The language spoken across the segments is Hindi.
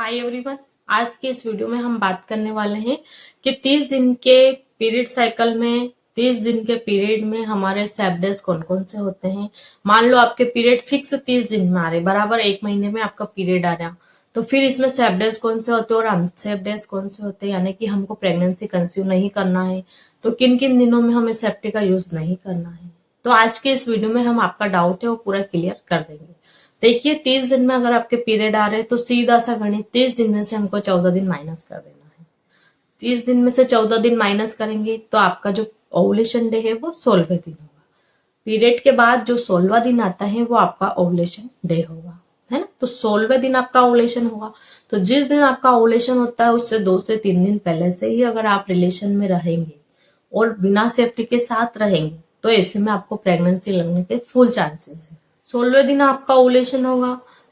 हाय एवरीवन, आज के इस वीडियो में हम बात करने वाले हैं कि 30 दिन के पीरियड साइकिल में 30 दिन के पीरियड में हमारे सैप डेज कौन कौन से होते हैं। मान लो आपके पीरियड फिक्स 30 दिन में आ रहे, बराबर एक महीने में आपका पीरियड आ रहा, तो फिर इसमें सैप डेज कौन से होते हैं और अनसेप डेज कौन से होते हैं, यानी कि हमको प्रेगनेंसी कंसीव नहीं करना है तो किन किन दिनों में हमें सेफ्टी का यूज नहीं करना है। तो आज के इस वीडियो में हम आपका डाउट है वो पूरा क्लियर कर देंगे। देखिए 30 दिन में अगर आपके पीरियड आ रहे हैं तो सीधा सा गणित, 30 दिन में से हमको 14 दिन माइनस कर देना है। 30 दिन में से 14 दिन माइनस करेंगे तो आपका जो ओवुलेशन डे है वो 16वें दिन होगा। पीरियड के बाद जो 16वां दिन आता है वो आपका ओवुलेशन डे होगा, है ना। तो 16वें दिन आपका ओवुलेशन होगा। तो जिस दिन आपका ओवुलेशन होता है उससे 2 से 3 दिन पहले से ही अगर आप रिलेशन में रहेंगे और बिना सेफ्टी के साथ रहेंगे तो ऐसे में आपको प्रेगनेंसी लगने के फुल चांसेस है। 16वें दिन आपका ओवुलेशन होगा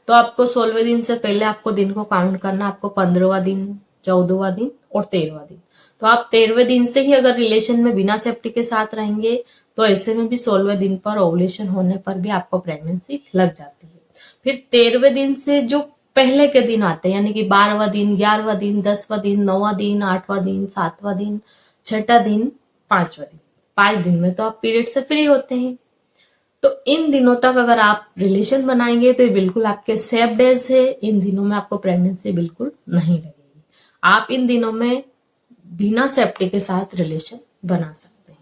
तो आपको 16वें दिन से पहले आपको दिन को काउंट करना, आपको 15वां दिन, 14वां दिन और 13वां दिन। तो आप 13वें दिन से ही अगर रिलेशन में बिना सेफ्टी के साथ रहेंगे तो ऐसे में भी 16वें दिन पर ओवुलेशन होने पर भी आपको प्रेगनेंसी लग जाती है। फिर 13वें दिन से जो पहले के दिन आते हैं, यानी कि 12वां दिन, 11वां दिन, 10वां दिन, 9वां दिन, 8वां दिन, 7वां दिन, 6वां दिन, 5वां दिन, 5 दिन में तो आप पीरियड से फ्री होते हैं। तो इन दिनों तक अगर आप रिलेशन बनाएंगे तो ये बिल्कुल आपके सेफ डेज है। इन दिनों में आपको प्रेगनेंसी बिल्कुल नहीं लगेगी। आप इन दिनों में बिना सेफ्टी के साथ रिलेशन बना सकते हैं।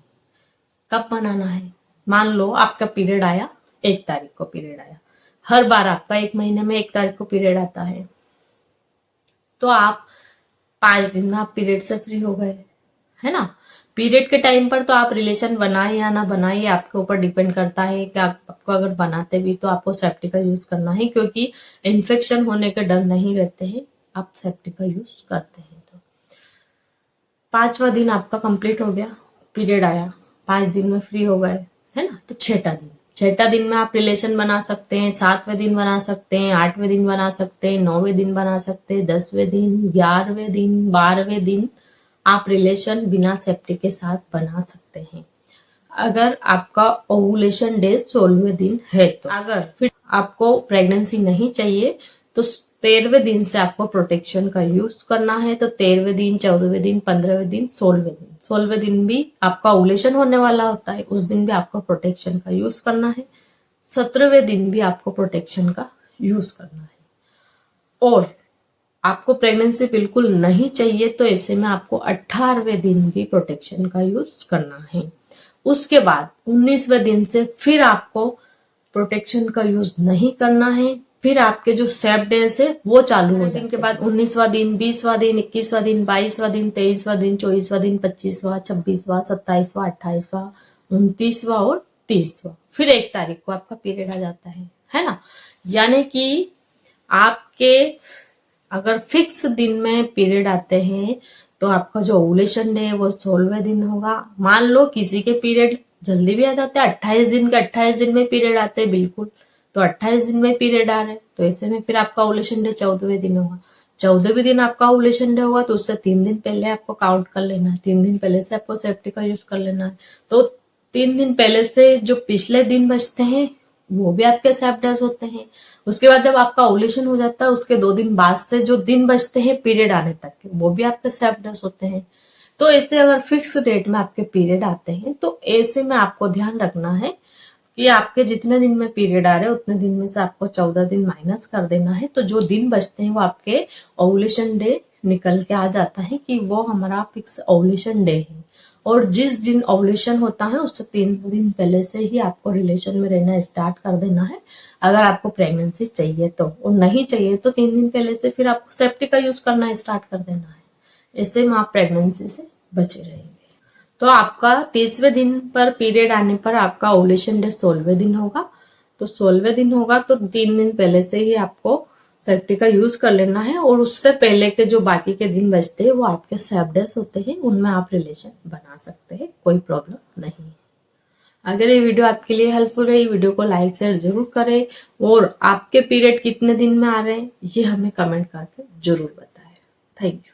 कब बनाना है? मान लो आपका पीरियड आया, 1 तारीख को पीरियड आया। हर बार आपका 1 महीने में 1 तारीख को पीरियड आता है, तो आप 5 दिन में आप पीरियड से फ्री हो गए, है ना। पीरियड के टाइम पर तो आप रिलेशन बनाए या ना बनाए आपके ऊपर डिपेंड करता है कि आपको अगर बनाते भी तो आपको सेफ्टी का यूज करना है, क्योंकि इन्फेक्शन होने के डर नहीं रहते हैं, आप सेफ्टी का यूज करते हैं। तो 5वां दिन आपका कंप्लीट हो गया, पीरियड आया, 5 दिन में फ्री हो गए, है ना। तो 6वां दिन में आप रिलेशन बना सकते हैं, 7वें दिन बना सकते हैं, 8वें दिन बना सकते हैं, 9वें दिन बना सकते हैं, 10वें दिन, 11वें दिन, 12वें दिन आप रिलेशन बिना सेफ्टी के साथ बना सकते हैं। अगर आपका ओवुलेशन डे 16वें दिन है तो अगर फिर आपको प्रेगनेंसी नहीं चाहिए तो 13वें दिन से आपको प्रोटेक्शन का यूज करना है। तो 13वें दिन, 14वें दिन, 15वें दिन, 16वें दिन भी आपका ओवुलेशन होने वाला होता है, उस दिन भी आपको प्रोटेक्शन का यूज करना है। 17वें दिन भी आपको प्रोटेक्शन का यूज करना है। और आपको प्रेगनेंसी बिल्कुल नहीं चाहिए तो ऐसे में आपको 18वें दिन भी प्रोटेक्शन का यूज करना है। उसके बाद 19वें दिन से फिर आपको प्रोटेक्शन का यूज नहीं करना है। फिर आपके जो सेफ डेज है वो चालू हो जाने के बाद 19वां दिन, 20वां दिन, 21वां दिन, 22वां दिन, 23वां दिन, 24वां दिन, 25वां, 26वां, 27वां, 28वां, 29वां और 30वां, फिर 1 तारीख को आपका पीरियड आ जाता है ना। यानी कि आपके अगर फिक्स दिन में पीरियड आते हैं तो आपका जो ओवुलेशन डे है वो 16वें दिन होगा। मान लो किसी के पीरियड जल्दी भी आ जाते हैं, 28 दिन के 28 दिन में पीरियड आते हैं बिल्कुल, तो 28 दिन में पीरियड आ रहे हैं तो ऐसे में फिर आपका ओवुलेशन डे 14वें दिन होगा। 14वें दिन आपका ओवुलेशन डे होगा तो उससे 3 दिन पहले आपको काउंट कर लेना है, 3 दिन पहले से आपको सेफ्टी का यूज कर लेना है। तो 3 दिन पहले से जो पिछले दिन बचते हैं वो भी आपके सेफ डेज होते हैं। उसके बाद जब आपका ओवुलेशन हो जाता है उसके 2 दिन बाद से जो दिन बचते हैं पीरियड आने तक के, वो भी आपके सेफ डेज होते हैं। तो ऐसे अगर फिक्स डेट में आपके पीरियड आते हैं तो ऐसे में आपको ध्यान रखना है कि आपके जितने दिन में पीरियड आ रहे हैं उतने दिन में से आपको 14 दिन माइनस कर देना है। तो जो दिन बचते हैं वो आपके ओवुलेशन डे निकल के आ जाता है कि वो हमारा फिक्स ओवुलेशन डे है। और जिस दिन ओवुलेशन होता है उससे 3 दिन पहले से ही आपको रिलेशन में रहना स्टार्ट कर देना है अगर आपको प्रेगनेंसी चाहिए तो, और नहीं चाहिए तो 3 दिन पहले से फिर आपको सेफ्टी का यूज करना स्टार्ट कर देना है। इससे में आप प्रेगनेंसी से बचे रहेंगे। तो आपका 30वें दिन पर पीरियड आने पर आपका ओवुलेशन डे 16वें दिन होगा। तो 16वें दिन होगा तो 3 दिन पहले से ही आपको सेफ्टी का यूज कर लेना है, और उससे पहले के जो बाकी के दिन बचते हैं वो आपके सेफ डेज होते हैं, उनमें आप रिलेशन बना सकते हैं, कोई प्रॉब्लम नहीं है। अगर ये वीडियो आपके लिए हेल्पफुल रही, वीडियो को लाइक शेयर जरूर करें, और आपके पीरियड कितने दिन में आ रहे हैं ये हमें कमेंट करके जरूर बताएं। Thank you.